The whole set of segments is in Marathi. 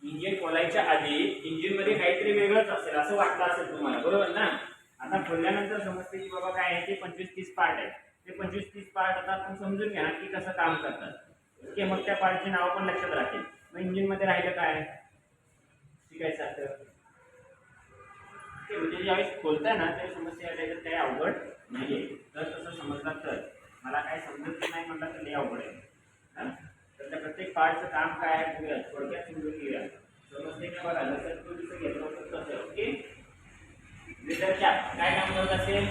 इंजिन खोलायच्या आधी इंजिन मध्ये काहीतरी वेगळंच असेल असं वाटलं असेल तुम्हाला, बरोबर ना? आता खोलल्यानंतर समजते की बाबा काय आहे ते 25-30 पार्ट आहे. ते 25-30 पार्ट आता आपण समजून घ्या की कसं काम करतात. ओके, मग त्या पार्टचे नाव पण लक्षात राहतील. मग इंजिन मध्ये राहिलं काय शिकायचं असतं. म्हणजे ज्यावेळेस खोलताय ना त्या समस्या त्याच्यात काही अवघड नाहीये. जर तसं समजलं तर मला काय समजत नाही म्हटलं तर लय अवघड आहे. तर त्या प्रत्येक पार्टचं काम काय आहे बघूया, थोडक्यात समजून घेऊया. समजते का बघा, जसं तू जसं घेतलं होतं तसं. ओके, ब्रेदर कॅप काय काम करत असेल,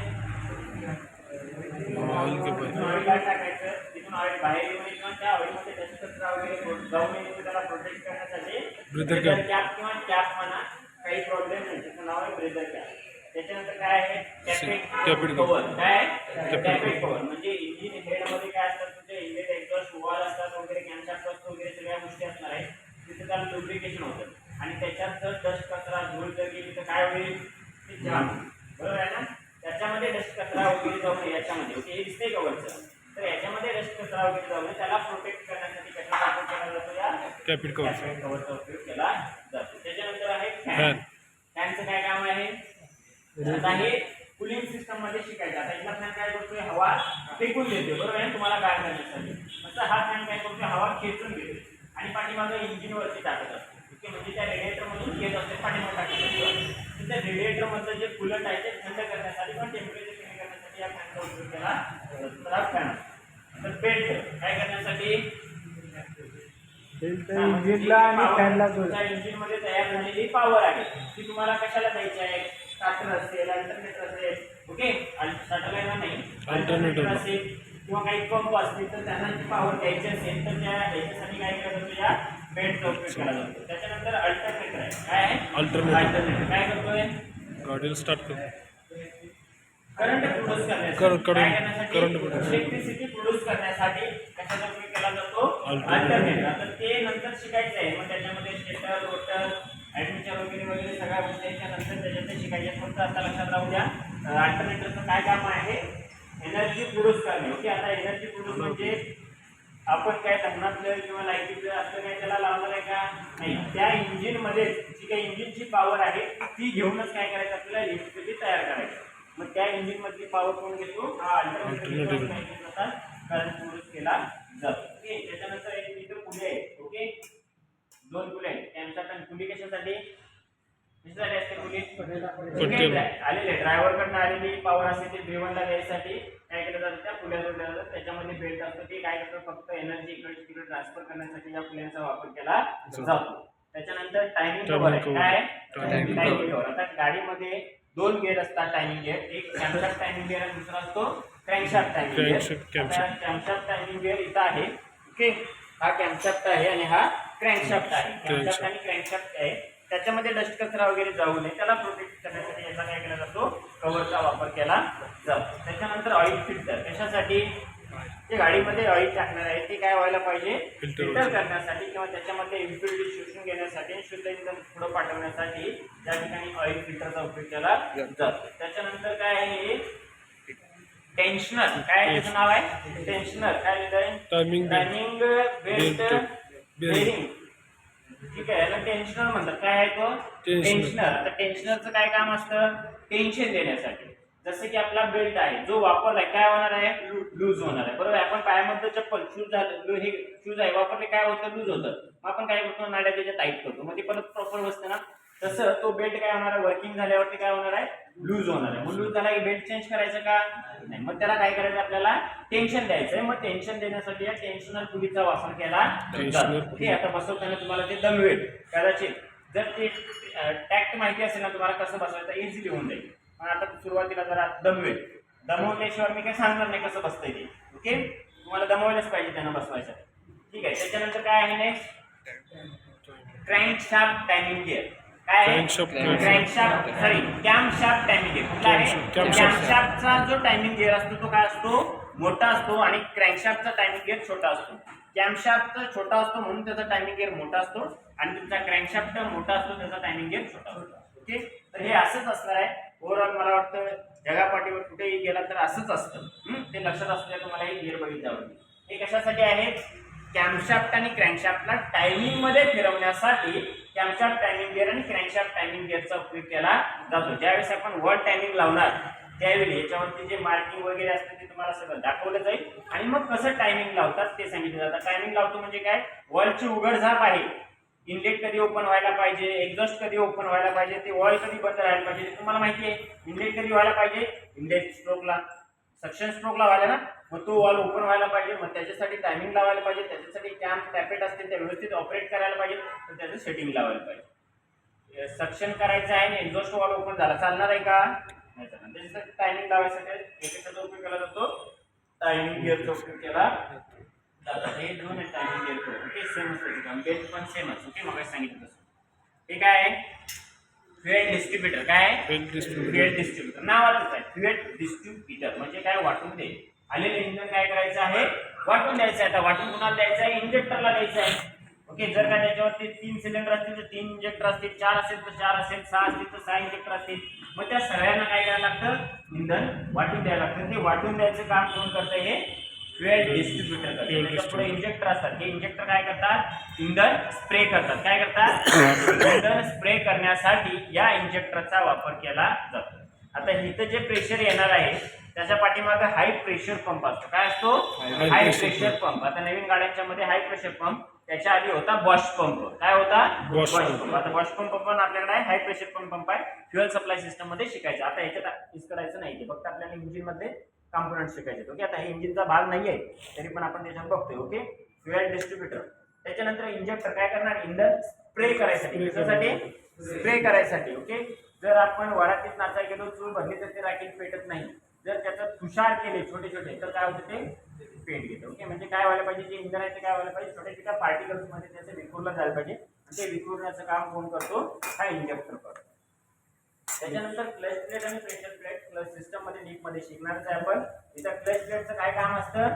ऑइल टाकायचं, तिथून ऑइल बाहेर येऊन किंवा त्या ऑइलमध्ये डस्ट कचरा वगैरे जाऊन येऊन त्याला प्रोटेक्ट करण्यासाठी ब्रेदर कॅप किंवा कॅप म्हणा, काही प्रॉब्लेम नाही, त्याचं नाव आहे ब्रेदर कॅप. त्याच्यानंतर काय आहे कॅपेट कव्हर. काय कॅपेट कव्हर म्हणजे इंजिन हेडमध्ये काय असतात, तुमचे इंजिन एक्झॉस्ट वाल असतात वगैरे, कॅमशाफ्ट वगैरे सगळ्या गोष्टी असणार आहेत. तिथे त्याला लुब्रिकेशन होतं आणि त्याच्यात जर डस्ट कचरा धूळ जर गेली तर काय होईल, ते जाम, बरोबर आहे ना? त्याच्यामध्ये डस्ट कचरा वगैरे जाऊ नये याच्यामध्ये. ओके, हे दिसतंय कव्हरचं, तर याच्यामध्ये डस्ट कचरा वगैरे जाऊ नये त्याला प्रोटेक्ट करण्यासाठी कशाचा वापर केला जातो, या कॅपेट कव्हरचा उपयोग केला जातो. त्याच्यानंतर आहे फॅन. फॅनचं काय काम आहे, आता हे कूलिंग सिस्टम मध्ये शिकायचं. आता इथला फॅन काय करतोय, हवा फेकून देतोय, बरोबर आहे, तुम्हाला गार करण्यासाठी. तसं हा फॅन काय करतोय, हवा खेचून घेतोय आणि पाठीमागं इंजिन वरती टाकत असतो. ओके, म्हणजे त्या रेडिएटर मधून घेत असते, पाठीमागे टाकत असतो. त्या रेडिएटर मधलं जे कूलंट आहे ते थंड करण्यासाठी पण टेम्परेचर कमी करण्यासाठी या फॅनचा उपयोग केला जातो. फॅन तर बेल्ट काय करण्यासाठी, इंजिनला आणि फॅनला जोडा. इंजिन मध्ये तयार झालेली पॉवर आहे ती तुम्हाला कशाला द्यायची आहे, स्टार्टर असेल, अल्टरनेटर असेल. ओके, स्टार्टरला नाही, अल्टरनेटर असेल किंवा काही पंप असतील तर त्यांना जी पॉवर द्यायची असेल तर त्या याच्यासाठी काय केलं जातं, या बेल्टचा उपयोग केला जातो. त्याच्यानंतर अल्टरनेटर आहे. काय आहे अल्टरनेटर, काय करतोय, गाडीला स्टार्ट करतो, करंट प्रोड्यूस करण्यासाठी, इलेक्ट्रिसिटी प्रोड्यूस करण्यासाठी कशाचा उपयोग केला जातो, अल्टरनेटर. आता ते नंतर शिकायचं आहे, मग त्याच्यामध्ये स्टेटर, रोटर, ॲडमिटर वगैरे वगैरे सगळ्या गोष्टी नंतर त्याच्यात शिकायच्या. फक्त आता लक्षात राहू द्या, अल्टरनेटरचं काय काम आहे, एनर्जी प्रोड्यूस करणे. ओके, आता एनर्जी प्रोड्यूस म्हणजे आपण काय धरणातलं किंवा लाईटीतलं असं काय त्याला लावणार आहे का, नाही. त्या इंजिनमध्ये जी काही इंजिनची पॉवर आहे ती घेऊनच काय करायचं, आपल्याला इलेक्ट्रिसिटी तयार करायची. मग त्या इंजिन मधली पॉवर कोण घेतो, हा अल्टरनेटर करंट प्रोड्यूस केला जातो. ओके, त्याच्यानंतर एक इथं पुढे आहे. ओके, दोन पुढे आहेत, कॅमशाफ्ट आणि पुली कशासाठी असते, पुली आलेले ड्रायव्हरकडनं आलेली पॉवर असते ती ड्रिव्हनला द्यायसाठी काय केलं जातं, त्या पुल्या जोडल्या जातात. त्याच्यामध्ये बेल्ट असतो, ते काय करतं, फक्त एनर्जी इकडे तिकडे ट्रान्सफर करण्यासाठी या पुल्यांचा वापर केला जातो. त्याच्यानंतर टायमिंग कव्हर आहे. काय टायमिंग कव्हर. आता गाडीमध्ये दोन गिअर असतात टायमिंग गिअर, एक कॅमशाफ्ट टायमिंग गिअर आणि दुसरा असतो crankshaft timing gear. Camshaft timing gear इथं आहे. ओके, हा कॅमशाफ्ट आहे आणि हा क्रँकशाफ्ट आहे. कॅमशाफ्ट आणि क्रँकशाफ्ट आहे, त्याच्यामध्ये डस्ट कचरा वगैरे जाऊ नये त्याला प्रोटेक्ट करण्यासाठी याचा काय केला जातो, कव्हरचा वापर केला जातो. त्याच्यानंतर ऑइल फिल्टर कशासाठी, जे गाडीमध्ये ऑइल टाकणार आहे ते काय व्हायला पाहिजे, फिल्टर करण्यासाठी किंवा त्याच्यामध्ये इम्प्युरिटी शोषून घेण्यासाठी, शुद्ध इंधन पुढे पाठवण्यासाठी त्या ठिकाणी ऑइल फिल्टरचा उपयोग केला जातो. त्याच्यानंतर काय आहे, टेन्शनर. काय त्याचं नाव आहे, टेन्शनर. काय टायमिंग बेल्ट बेरिंग. ठीक आहे, याला टेन्शनर म्हणतात. काय आहे तो, टेन्शनर. आता टेन्शनरचं काय काम असतं, टेन्शन देण्यासाठी. जसं की आपला बेल्ट आहे जो वापरलाय काय होणार आहे, लूज होणार आहे, बरोबर. आपण पायामध्ये चप्पल शूज झालं, हे शूज आहे वापरले काय होतं, लूज होतं. मग आपण काय करतो, नाड्या त्याच्या टाईट करतो, मग ते परत प्रॉपर बसतं ना. तसं तो बेल्ट काय होणार आहे, वर्किंग झाल्यावरती काय होणार आहे, लूज होणार आहे. मग लूज झाला की बेल्ट चेंज करायचं का नाही, मग त्याला काय करायचं, आपल्याला टेन्शन द्यायचंय. मग टेन्शन देण्यासाठी या टेन्शनर पुलीचा वापर केला जातो. ओके, आता बसवताना तुम्हाला ते दमवेल कदाचित. जर ते टॅक्ट माहिती असेल ना तुम्हाला कसं बसवायचं, इझिली होऊन जाईल. पण आता सुरुवातीला जरा दमवेल, दमवल्याशिवाय मी काय सांगणार नाही कसं बसतंय ते. ओके, तुम्हाला दमवायलाच पाहिजे त्यांना बसवायसाठी. ठीक आहे, त्याच्यानंतर काय आहे नेक्स्ट, क्रँकशाफ्ट टायमिंग गिअर. काय क्रँकशाफ्ट सॉरी कॅमशाफ्ट टायमिंग गिअर. कुठला आहे, कॅमशाफ्टचा जो टायमिंग गिअर असतो तो काय असतो, मोठा असतो आणि क्रँकशाफ्टचा टायमिंग गिअर छोटा असतो. कॅमशाफ्ट छोटा असतो म्हणून त्याचा टायमिंग गिअर मोठा असतो आणि तुमचा क्रँकशाफ्ट मोठा असतो त्याचा टायमिंग गिअर छोटा असतो. ओके, तर हे असंच असणार आहे ओव्हरऑल. मला वाटतं जगापाठीवर कुठेही गेला तर असंच असतं. ते लक्षात असतं तुम्हाला हे गिअर बघितल्यावर. हे कशासाठी आहे, कॅमशाफ्ट आणि क्रँकशाफ्टला टायमिंग मध्ये फिरवण्यासाठी कॅमशाफ्ट टायमिंग गिअर आणि क्रॅन्कशाफ्ट टायमिंग गिअरचा उपयोग केला जातो. ज्यावेळेस आपण वॉल टायमिंग लावणार त्यावेळी याच्यावरती जे मार्किंग वगैरे असते ते तुम्हाला सगळं दाखवलं जाईल आणि मग कसं टायमिंग लावतात ते सांगितलं जातं. टायमिंग लावतो म्हणजे काय, वॉलची उघडझाप आहे, इनलेट कधी ओपन व्हायला पाहिजे, एक्झॉस्ट कधी ओपन व्हायला पाहिजे, ते वॉल कधी बंद राहायला पाहिजे ते तुम्हाला माहिती आहे. इनलेट कधी व्हायला पाहिजे, इनलेट स्ट्रोकला सक्शन स्ट्रोकला व्हायला ना, मग तो वॉल ओपन व्हायला पाहिजे, मग त्याच्यासाठी टायमिंग लावायला पाहिजे, त्याच्यासाठी कॅम्प टॅपेट असतील ते व्यवस्थित ऑपरेट करायला पाहिजे, तर त्याचं सेटिंग लावायला पाहिजे. सक्शन करायचं आहे आणि एक्झॉस्ट वॉल ओपन झाला, चालणार आहे का, नाही चालणार. त्याच्यासाठी टायमिंग लावायसाठी याच्याचा उपयोग केला जातो, टायमिंग गिअरचा उपयोग केला जातो. हे दोन आहे टायमिंग गिअर, ओके, सेम असतं काम, बेल्ट पण सेमच, ओके, मग सांगितलं तसं. हे काय आहे, फ्युएल डिस्ट्रीब्युटर. काय आहे, फ्युएल डिस्ट्रीब्युटर, नावातच आहे फ्युएल डिस्ट्रीब्युटर म्हणजे काय, वाटून दे. आलेलं इंधन काय करायचं आहे, वाटून द्यायचं आहे. आता वाटून कुणाला द्यायचं आहे, इंजेक्टरला द्यायचं आहे. ओके, जर का त्याच्यावरती 3 सिलेंडर असतील तर 3 इंजेक्टर असतील, 4 असेल तर 4 असेल, 6 असतील तर 6 इंजेक्टर असतील. मग त्या सगळ्यांना काय करायला लागतं, इंधन वाटून द्यायला लागतं. ते वाटून द्यायचं काम कोण करतं, हे फ्युएल डिस्ट्रीब्युटर करतात. त्याच्या पुढे इंजेक्टर असतात, हे इंजेक्टर काय करतात, इंधन स्प्रे करतात. काय करतात, इंधन स्प्रे करण्यासाठी या इंजेक्टरचा वापर केला जातो. आता इथं जे प्रेशर येणार आहे त्याच्या पाठीमागे हाय प्रेशर पंप असतो. काय असतो, हाय प्रेशर पंप. आता नवीन गाड्यांच्या मध्ये हाय प्रेशर पंप, त्याच्या आधी होता बॉश पंप. काय होता, बॉश पंप. आता बॉश पंप पण आपल्याकडे आहे, हाय प्रेशर पंप आहे. फ्युएल सप्लाय सिस्टम मध्ये शिकायचं. आता याच्यात यूज करायचं नाही, ते फक्त आपल्याला इंजिन मध्ये कॉम्पोनंट शिकायचे. ओके, आता हे इंजिनचा भाग नाही आहे तरी पण आपण त्याच्यात बघतोय. Okay, fuel distributor. त्याच्यानंतर इंजेक्टर काय करणार, इंधन स्प्रे करायसाठी. कशासाठी, स्प्रे करायसाठी. ओके, जर आपण वरातीत नाचायला गेलो, चूल भरली तर ते राखेल पेटत नाही. जर त्याचं तुषार केले छोटे छोटे तर काय होतं, ते पेट घेतं. ओके, म्हणजे काय व्हायला पाहिजे, जे इंधन आहे ते काय व्हायला पाहिजे, छोट्या छोट्या पार्टिकल्स मध्ये त्याचं विखुरलं जायला पाहिजे. आणि ते विखुरण्याचं काम कोण करतो, हा इंजेक्टर करतो. त्याच्यानंतर क्लच प्लेट आणि प्रेशर प्लेट क्लच सिस्टम मध्ये डीप मध्ये शिकणारच आहे आपण. इथं क्लच प्लेटचं काय काम असतं,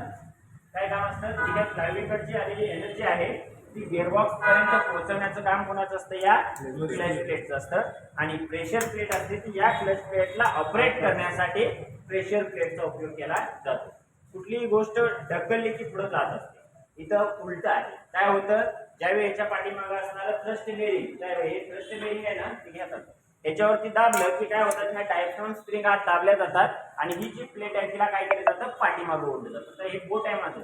काय काम असतं, जी फ्लायव्हीलकडची आलेली एनर्जी आहे ती गिअरबॉक्स पर्यंत पोहोचवण्याचं काम कोणाचं असतं, या क्लच प्लेटचं असतं. आणि प्रेशर प्लेट असते ती या क्लच प्लेटला ऑपरेट करण्यासाठी प्रेशर प्लेटचा उपयोग केला जातो. कुठलीही गोष्ट ढकलली की पुढे जात असते, इथं उलट आहे. काय होतं, ज्यावेळी याच्या पाठीमागे असणारं थ्रस्ट बेरिंग, त्यावेळी हे थ्रस्ट बेरिंग आहे ना, ते घेतात, याच्यावरती दाबलं की काय होतं, ह्या डायफ्राम स्प्रिंग आत दाबल्या जातात आणि ही जी प्लेट आहे तिला काय केलं जातं, पाठीमागे ओढलं जातं. तर हे बोट आहे माझं,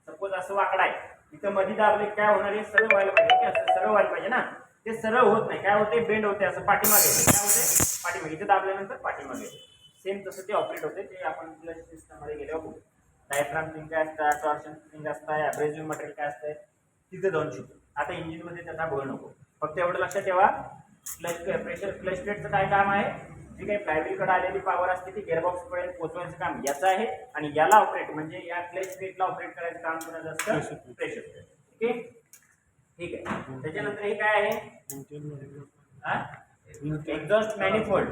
सपोज असं वाकडा आहे, इथं मध्ये दाबले काय होणार, हे सरळ व्हायला पाहिजे, असं सरळ व्हायला पाहिजे ना, ते सरळ होत नाही. काय होते, बेंड होते, असं पाठीमागे. काय होते, पाठीमागे. इथे दाबल्यानंतर पाठीमागे. सेम तसं ते ऑपरेट होते, ते आपण क्लच सिस्टम मध्ये गेल्यावर बघू. डायफ्राम स्प्रिंग काय असतं, टॉर्शन स्प्रिंग असतं, ॲब्रेसिव्ह मटेरियल काय असतं, तिथे जाऊन शिकू. आता इंजिन मध्ये त्याचा बोल नको, फक्त एवढं लक्षात ठेवा, क्लच प्रेशर क्लच प्लेटचं काय काम आहे, जी काही फ्लायव्हीलकडे आलेली पॉवर असते ती गिअरबॉक्स पर्यंत पोहोचवण्याचं काम याचं आहे. आणि याला ऑपरेट म्हणजे या क्लच प्लेटला ऑपरेट करायचं काम कोणाचं असतं, प्रेशर प्लेट. ओके, ठीक आहे. त्याच्यानंतर हे काय आहे, एक्झॉस्ट मॅनिफोल्ड.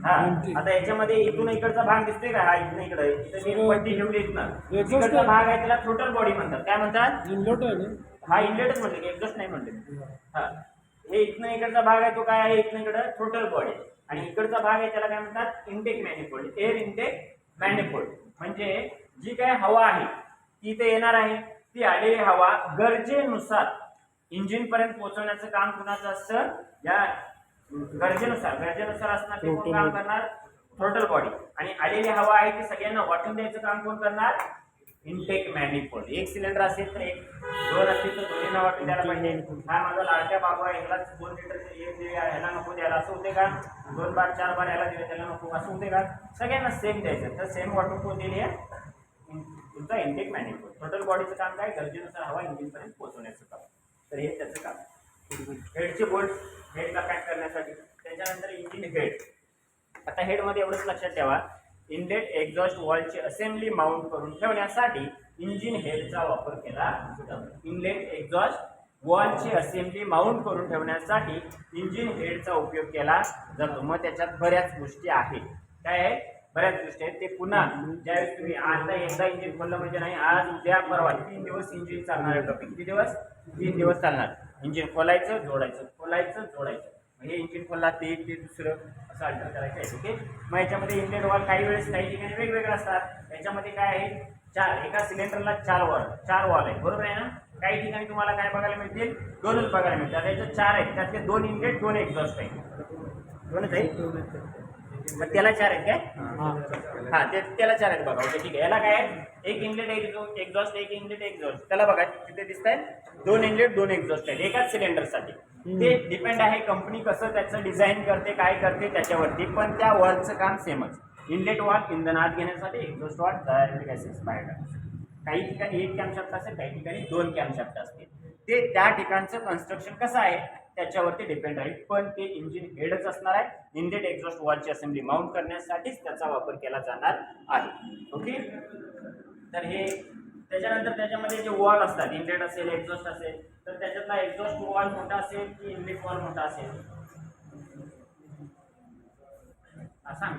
हा, आता याच्यामध्ये इथून इकडचा भाग दिसतोय का, हा इथून इकडे, इथं पट्टी ठेवली इथनं, इकडचा भाग आहे त्याला थ्रोटल बॉडी म्हणतात. काय म्हणतात, हा इनलेटच म्हणते, एक्झॉस्ट नाही म्हणते. हा, हे इथनं इकडचा भाग आहे तो काय आहे, इथनं इकडं थ्रोटल बॉडी. आणि इकडचा भाग आहे त्याला काय म्हणतात, intake manifold, air intake manifold. म्हणजे जी काय हवा आहे ती इथे येणार आहे, ती आलेली हवा गरजेनुसार इंजिन पर्यंत पोहोचवण्याचं काम कुणाचं असतं, या गरजेनुसार असणार ते कोण काम करणार, थ्रोटल बॉडी. आणि आलेली हवा आहे ती सगळ्यांना वाटून द्यायचं काम कोण करणार, इनटेक मॅनिफोल्ड. एक सिलेंडर असेल तर एक, दोन असतील तर दोन्हींना वाटून द्यायला पाहिजे. हा माझा लाडक्या बाबू आहे, ह्याला 2 लिटर ह्याला नको द्यायला, असं होते का, 2 बार 4 बार ह्याला दिलं त्याला नको, असं होते का, सगळ्यांना सेम द्यायचं. तर सेम वाटून कोण दिली आहे, तुमचा इनटेक मॅनिफोल्ड. थ्रोटल बॉडीचं काम काय, गरजेनुसार हवा इंजिन पर्यंत पोहोचवण्याचं काम. तर हे त्याचं काम. हेडचे बोल्ट हेडला पॅक करण्यासाठी. त्याच्यानंतर इंजिन हेड. आता हेड मध्ये एवढंच लक्षात ठेवा, इनलेट एक्झॉस्ट वॉलची असेंब्ली माउंट करून ठेवण्यासाठी इंजिन हेडचा वापर केला जातो. इनलेट एक्झॉस्ट वॉलची असेंब्ली माउंट करून ठेवण्यासाठी इंजिन हेडचा उपयोग केला जातो. मग त्याच्यात बऱ्याच गोष्टी आहेत. काय आहे, बऱ्याच गोष्टी आहेत. ते पुन्हा ज्यावेळेस तुम्ही आता एकदा इंजिन खोललं म्हणजे नाही, आज उद्या परवा 3 दिवस इंजिन चालणार आहे टॉपिक. किती दिवस, 3 दिवस चालणार. इंजिन खोलायचं, जोडायचं, खोलायचं, जोडायचं. हे इंजिन खोलला ते दुसरं असं अल्टर करायचं आहे. ओके, मग याच्यामध्ये इनलेट वॉल काही वेळेस काही ठिकाणी वेगवेगळे असतात. याच्यामध्ये काय आहे, 4, एका सिलेंडरला 4 वॉल आहे, बरोबर आहे ना. काही ठिकाणी तुम्हाला काय बघायला मिळतील, 2च बघायला मिळतात. याच्यात 4 आहेत, त्यातले 2 इनलेट 2 एक्झॉस्ट आहे. 2च आहे, मग त्याला 4 आहेत काय? हा त्याला 4 आहेत बघा. ओके ठीक आहे. याला काय आहे, एक इनलेट एक एक्झॉस्ट, एक इनलेट एक्झॉस्ट. त्याला बघा तिथे दिसत आहेत 2 इनलेट 2 एक्झॉस्ट आहेत एकाच सिलेंडरसाठी. ते डिपेंड आहे कंपनी कसं त्याचं डिझाईन करते, काय करते त्याच्यावरती, पण त्या वॉलचं काम सेमच. इनलेट वॉल इंधन आत घेण्यासाठी, एक्झॉस्ट वॉल गॅसेस बाहेर टाकण्यासाठी. काही ठिकाणी 1 कॅमशाफ्ट असेल, काही ठिकाणी 2 कॅमशाफ्ट असतील. ते त्या ठिकाणचं कन्स्ट्रक्शन कसं आहे त्याच्यावरती डिपेंड राहील, पण ते इंजिन हेडच असणार आहे. इनलेट एक्झॉस्ट वॉलची असेंब्ली माउंट करण्यासाठीच त्याचा वापर केला जाणार आहे. ओके, तर हे त्याच्यानंतर त्याच्यामध्ये जे वॉल असतात, इनलेट असेल एक्झॉस्ट असेल, तर त्याच्यातला एक्झॉस्ट वॉल मोठा असेल की इनलेट वॉल मोठा असेल? सांग.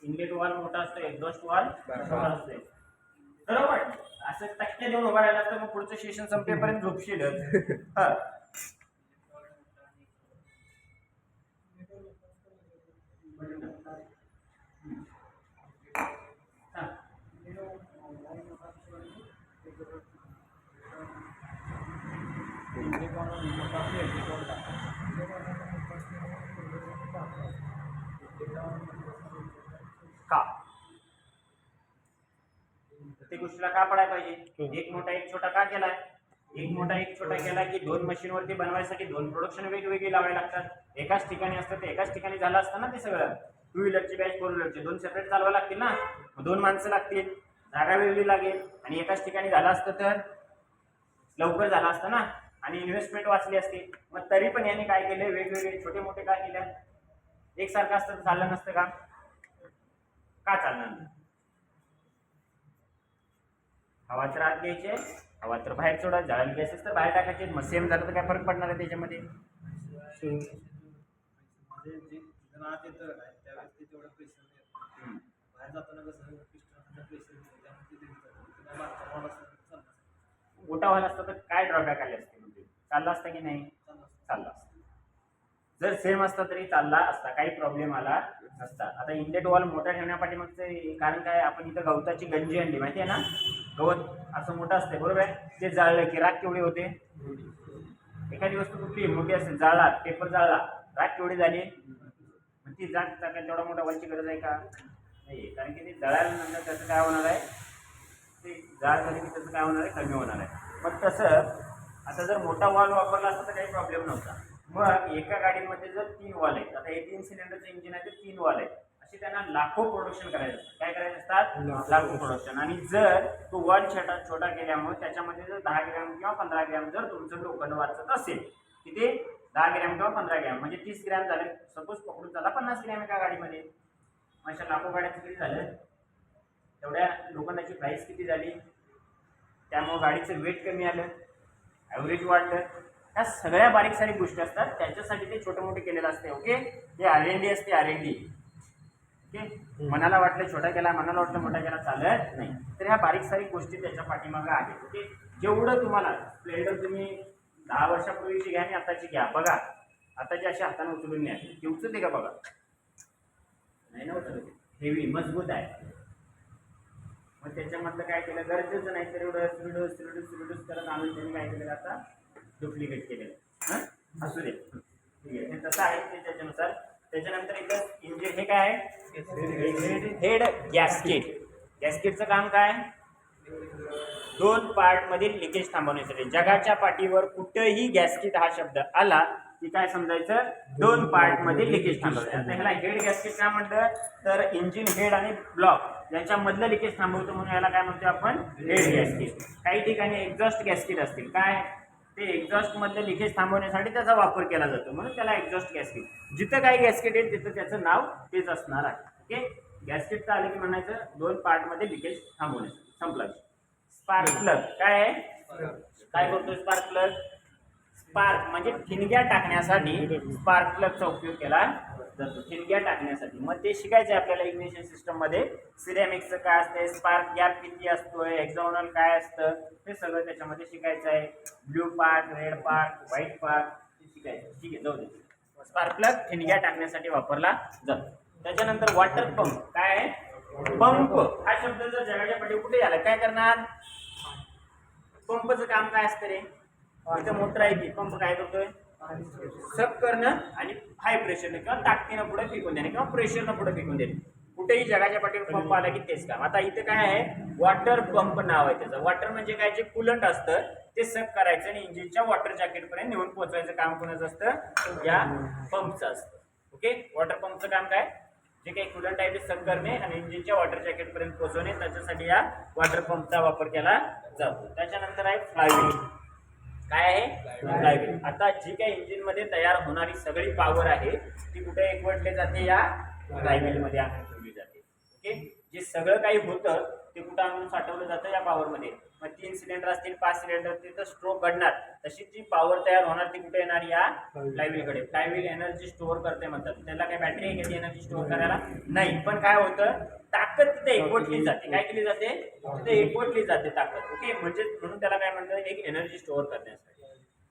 इनलेट वॉल मोठा असतो, एक्झॉस्ट वॉल छोटा असतो. बरोबर. असं टक्के देऊन उभा राहिला तर मग पुढचं सेशन संपेपर्यंत झोपशील. का ते गोष्टीला का पडायला पाहिजे? एक मोठा एक छोटा का केलाय? एक मोठा एक छोटा केला की 2 मशीनवरती बनवायसाठी 2 प्रोडक्शन वेगवेगळी लावावे लागतात. एकाच ठिकाणी असतं ते एकाच ठिकाणी झालं असतं ना ते सगळं. 2 व्हीलरची बॅच 4 व्हीलरची 2 सेपरेट चालवा लागतील ना, 2 माणसं लागतील, जागा वेगळी लागेल. आणि एकाच ठिकाणी झालं असतं तर लवकर झालं असतं ना आणि इन्व्हेस्टमेंट वाचली असते. मग तरी पण यांनी काय केले, वेगवेगळे छोटे मोठे काय केले? एकसारखं असतं तर चाललं नसतं का? का चालणार नाही? हवा तर आत घ्यायचे, हवा तर बाहेर सोडा, जाळायला गॅसेस तर बाहेर टाकायचे. मग सेम झालं तर काय फरक पडणार आहे त्याच्यामध्ये? मोठा व्हायला असतं तर काय ड्रॉबॅक आले असते? म्हणजे चालला असता की नाही? चालला असता. जर सेम असता तरी चालला असता, काही प्रॉब्लेम आला नसता. आता इनलेट वॉल मोठा ठेवण्यापाठीमागचं कारण काय, आपण इथं गवताची गंजी आणली माहिती आहे ना, गवत असं मोठं असते बरोबर आहे. ते जाळलं की राख केवढी होते? एखादी वस्तू कुठली मोठी असेल, जाळला, पेपर जाळला, राख केवढी झाली? मग ती जाग टाकायला तेवढा मोठा वॉलची गरज आहे का? नाही, कारण की ते जळाल्यानंतर त्याचं काय होणार आहे, ते जाळ झाली की त्याचं काय होणार आहे, कमी होणार आहे. मग तसं आता जर मोठा वॉल वापरला असता तर काही प्रॉब्लेम नव्हता. मग एका गाडीमध्ये जर 3 वॉल आहेत, आता हे 3 सिलेंडरचं इंजिन आहे तर 3 वॉल आहेत, असे त्यांना लाखो प्रोडक्शन करायचं असतं. काय करायचं असतात? लाखो प्रोडक्शन. आणि जर तो वॉल छोटा केल्यामुळे त्याच्यामध्ये जर 10 ग्रॅम किंवा 15 ग्रॅम जर तुमचं लोखंड वाचत असेल, किती? 10 ग्रॅम किंवा 15 ग्रॅम म्हणजे 30 ग्रॅम झाले. सपोज पकडून चला 50 ग्रॅम एका गाडीमध्ये. अशा लाखो गाड्यांचं किती झालं? तेवढ्या लोखंडाची प्राईस किती झाली? त्यामुळे गाडीचं वेट कमी आलं, ॲव्हरेज वाढलं. ह्या सगळ्या बारीक सारीक गोष्टी असतात, त्याच्यासाठी ते छोटं मोठे केलेलं असते. ओके, हे R&D असते, R&D. ओके, मनाला वाटलं छोटा केला, मनाला वाटलं मोठा केला, चालत नाही. तर ह्या बारीक सारीक गोष्टी त्याच्या पाठीमागं आहेत. ओके, जेवढं तुम्हाला स्प्लेंडर तुम्ही 10 वर्षापूर्वीची घ्या आणि आताची घ्या, बघा आताची अशी हाताने उचलून न्या, ती उचलते का बघा? नाही ना उचलते, हेवी मजबूत आहे. मग त्याच्यामधलं काय केलं, गरजेचं नाही तर एवढं सुरडूस करत आणून त्यांनी काय केलं, आता डुप्लिकेट केलेलं. असू दे, ठीक आहे, तसं आहे ते त्याच्यानुसार. त्याच्यानंतर एकच इंजिन, हे काय आहे? Head gasket. गॅस्केटचं काम काय? 2 पार्टमधील लिकेज थांबवण्यासाठी. जगाच्या पाठीवर कुठेही गॅस्केट हा शब्द आला की काय समजायचं? 2 पार्टमध्ये लिकेज थांबवायचं. आता ह्याला हेड गॅस्केट काय म्हणतं, तर इंजिन हेड आणि ब्लॉक यांच्यामधलं लिकेज थांबवतो म्हणून याला काय म्हणतो आपण? Head gasket. काही ठिकाणी एक्झॉस्ट गॅस्केट असतील, काय ते एक्झॉस्ट मधले लिकेज थांबवण्यासाठी त्याचा वापर केला जातो म्हणून त्याला एक्झॉस्ट गॅस्केट. जिथं काही गॅस्केट आहे तिथं त्याचं नाव तेच असणार आहे. ओके, गॅस्केटचं आलं की म्हणायचं 2 पार्टमध्ये लिकेज थांबवण्यासाठी. संपला. स्पार्क प्लग काय आहे? काय करतो स्पार्क प्लग? स्पार्क म्हणजे ठिणग्या टाकण्यासाठी स्पार्क प्लगचा उपयोग केला जातो, ठिणग्या टाकण्यासाठी. मग ते शिकायचं आहे आपल्याला इग्निशन सिस्टम मध्ये. सिरेमिक्सचं काय असतं, स्पार्क गॅप किती असतोय, हेक्झागोनल काय असतं, हे सगळं त्याच्यामध्ये शिकायचं आहे. Blue park, red park, white park शिकायचं. ठीक आहे, जाऊ दे. स्पार्क प्लग ठिणग्या टाकण्यासाठी वापरला जातो. त्याच्यानंतर वॉटर पंप काय आहे? पंप हा शब्द जर जगाच्या पाठीवर कुठे आला काय करणार? पंपचं काम काय असतं रे? इथं मोटर आहे की पंप काय करतोय? सक करणं आणि हाय प्रेशरने किंवा ताकदीनं पुढे फेकून देणे किंवा प्रेशरनं पुढे फेकून देणे. कुठेही जगाच्या पाठीवर पंप आला की तेच काम. आता इथे काय आहे? वॉटर पंप नाव आहे त्याचं. वॉटर म्हणजे काय? जे कुलंट असतं ते सक करायचं आणि इंजिनच्या वॉटर जॅकेट पर्यंत नेऊन पोहोचवायचं काम कोणाचं असतं? या पंपचं असतं. ओके, वॉटर पंपचं काम काय? जे काही कुलंट आहे ते सक करणे आणि इंजिनच्या वॉटर जॅकेट पर्यंत पोहोचवणे, त्याच्यासाठी या वॉटर पंपचा वापर केला जातो. त्याच्यानंतर आहे फ्लायव्हील. काय आहे? फ्लायव्हील. आता जी काही इंजिन मध्ये तयार होणारी सगळी पॉवर आहे ती कुठे एकवटली जाते? या फ्लायव्हील मध्ये आणून ठेवली जाते. ओके, जे सगळं काही होतं ते कुठं आणून साठवलं जातं? या पॉवर मध्ये. मग 3 सिलेंडर असतील, 5 सिलेंडर, तिथं स्ट्रोक घडणार, तशी जी पॉवर तयार होणार ती कुठे येणार? या फ्लायव्हील कडे. फ्लायव्हील एनर्जी स्टोअर करते म्हणतात. त्याला काय बॅटरी आहे का ती एनर्जी स्टोअर करायला? नाही. पण काय होतं? ताकद तिथे एकवटली जाते. काय केली जाते? तिथे एकवटली जाते ताकद. ओके, म्हणजे म्हणून त्याला काय म्हणतात? एक एनर्जी स्टोअर करण्यासाठी.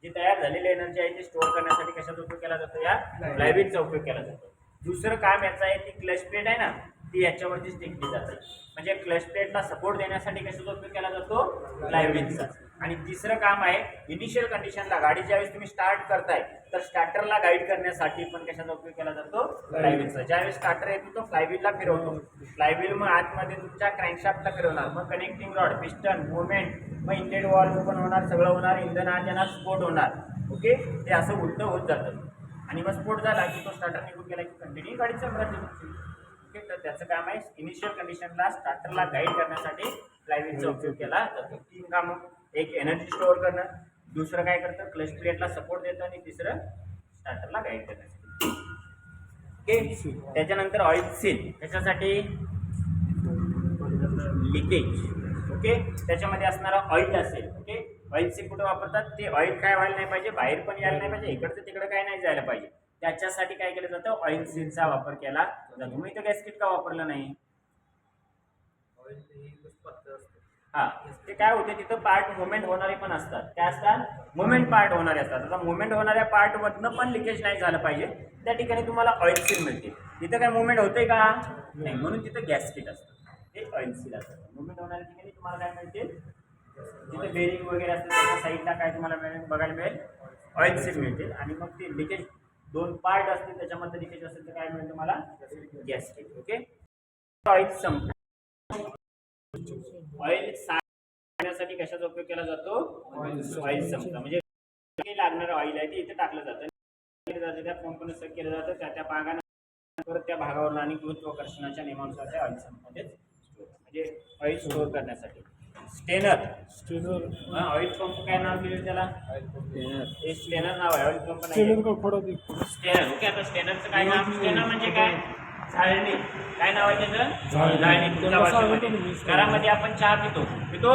जी तयार झालेली एनर्जी आहे ती स्टोअर करण्यासाठी कशाचा उपयोग केला जातो? या फ्लायव्हीलचा उपयोग केला जातो. दुसरं काम याचं आहे, ती क्लच प्लेट आहे ना, ती याच्यावरतीच टेकली जाते. म्हणजे क्लच प्लेटला सपोर्ट देण्यासाठी कशाचा उपयोग केला जातो? फ्लायव्हीलचा. आणि तिसरं काम आहे, इनिशियल कंडिशनला गाडी ज्यावेळेस तुम्ही स्टार्ट करताय तर स्टार्टरला गाईड करण्यासाठी पण कशाचा उपयोग केला जातो? फ्लायव्हीलचा. ज्यावेळेस स्टार्टर येतो तो फ्लायव्हीलला फिरवतो. फ्लायव्हील मग आतमध्ये तुमच्या क्रँकशाफ्टला फिरवणार, मग कनेक्टिंग रॉड, पिस्टन, मुवमेंट, मग इनलेट वॉल्व ओपन होणार, सगळं होणार, इंधन आत येणार, स्फोट होणार. ओके, ते असं उलटं होत जातं. आणि मग स्फोट झाला की तो स्टार्टर निघून गेला की कंटिन्यू गाडी चालू राहते. ओके, तर त्याचं काम आहे इनिशियल कंडिशनला स्टार्टरला गाईड करण्यासाठी फ्लायव्हीलचा उपयोग केला जातो. 3 कामं, एक एनर्जी स्टोअर करणं, दुसरं काय करतं? क्लच प्लेटला सपोर्ट देतं आणि तिसरं स्टार्टरला गाईड करण्यासाठी. ओके, त्याच्यानंतर ऑइल सील. त्याच्यासाठी लिकेज. ओके, त्याच्यामध्ये असणारा ऑइल असेल. ओके, ऑइल सील कुठे वापरतात? ते ऑइल काय व्हायला नाही पाहिजे? बाहेर पण यायला नाही पाहिजे, इकडचं तिकडे काय नाही जायला पाहिजे. त्याच्यासाठी काय केलं जातं? ऑइल सीलचा वापर केला जातो. मग इथं गॅस्केट का वापरलं नाही? हा, ते काय होते तिथं पार्ट मुवमेंट होणारे पण असतात. काय असतात? मुवमेंट पार्ट होणारे असतात. आता मुवमेंट होणाऱ्या पार्ट मधनं पण लिकेज नाही झालं पाहिजे, त्या ठिकाणी तुम्हाला ऑइल सील मिळते. तिथं काय मुवमेंट होते का? नाही, म्हणून तिथं गॅस्केट असतं, ते ऑइल सील असतं. मुवमेंट होणाऱ्या ठिकाणी तुम्हाला काय मिळते? तिथे बेरिंग वगैरे असते, त्याच्या साईडला काय तुम्हाला बघायला मिळेल? ऑइल सील मिळते. आणि मग ते लिकेज 2 पार्ट असतील त्याच्यामध्ये लिकेज असेल तर काय मिळेल तुम्हाला? गॅस्केट. ओके, ऑइल संप. ऑइल साठी कशाचा उपयोग केला जातो? ऑइल संपला. म्हणजे लागणारं ऑइल आहे ते इथे टाकलं जातं, त्या पंपने सक केलं जातं, त्या भागाने परत त्या भागावर आणि गुरुत्वाकर्षणाच्या नियमानुसार त्या ऑइल संपमध्ये म्हणजे ऑइल स्टोअर करण्यासाठी. स्टेनर. ऑइल पंप काय नाव दिलं त्याला? स्टेनर नाव आहे, ऑइल पंप नाही. स्टेनर. ओके, आता स्टेनरचं काय नाव? स्टेनर म्हणजे काय? झाळणी. काय नाव आहे त्याचं? झाळणी. तुमच्या भाषेमध्ये. घरामध्ये आपण चहा पितो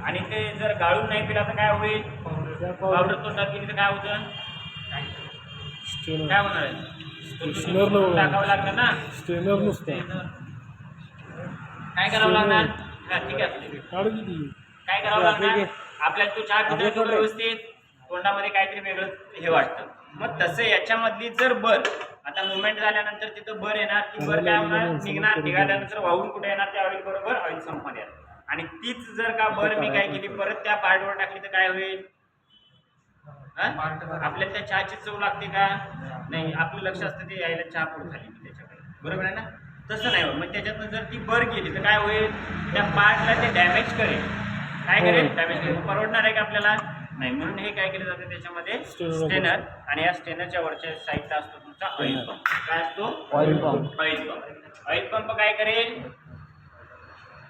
आणि ते जर गाळून नाही पिला तर काय होईल? पावडर तोंडात गेली तर काय होतं? काय होणार आहे? टाकावं लागतं ना. काय करावं लागणार? ठीक आहे, काय करावं लागणार? आपल्याला तो चहा पितो व्यवस्थित, तोंडामध्ये काहीतरी वेगळं हे वाटतं. मग तसं याच्यामधली जर बर आता मुवमेंट झाल्यानंतर तिथं बर येणार, ती बर काय होणार? निघणार. निघाल्यानंतर वाहून कुठे येणार? त्या ऑइल बरोबर ऑइल संपमध्ये येणार. आणि तीच जर का बर मी काय केली परत त्या पार्टवर टाकली तर काय होईल? आपल्याला त्या चहाची चव लागते का? नाही. आपलं लक्ष असतं ते यायला चहा पोट झाली त्याच्याकडे, बरोबर आहे ना? तसं नाही होत. मग त्याच्यातनं जर ती बर गेली तर काय होईल? त्या पार्टला ते डॅमेज करेल. काय करेल? डॅमेज करेल. परवडणार आहे का आपल्याला? नाही. म्हणून हे काय केलं जातं त्याच्यामध्ये? स्टेनर. आणि या स्टेनरच्या वरच्या साईडला असतो तुमचा ऑइल पंप. काय असतो? Oil pump. Oil pump. Oil pump काय करेल?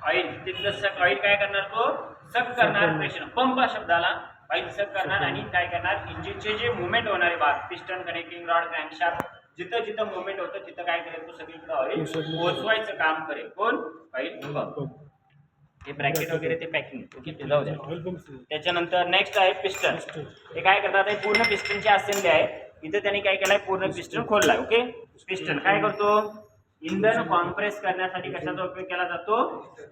ऑइल तिथलं ऑइल काय करणार? तो सक करणार. प्रेशर पंप शब्दाला ऑइल सक करणार आणि काय करणार? इंजिनचे जे मुवमेंट होणारे भाग, पिस्टन, कनेक्टिंग रॉड, क्रँकशाफ्ट, जिथं जिथं मुवमेंट होतं तिथं काय करेल? तो सगळीकडे ऑइल पोहोचवायचं काम करेल. कोण? Oil pump. हे ब्रॅकेट वगैरे ते पॅकिंग. ओके, ते जाऊ द्या. त्याच्यानंतर नेक्स्ट आहे पिस्टन. हे काय करतात? हे पूर्ण पिस्टनची असेंब्ली आहे. इथे त्यांनी काय केलंय? पूर्ण पिस्टन खोललाय. ओके, पिस्टन काय करतो? इंधन कॉम्प्रेस करण्यासाठी कशाचा उपयोग केला जातो?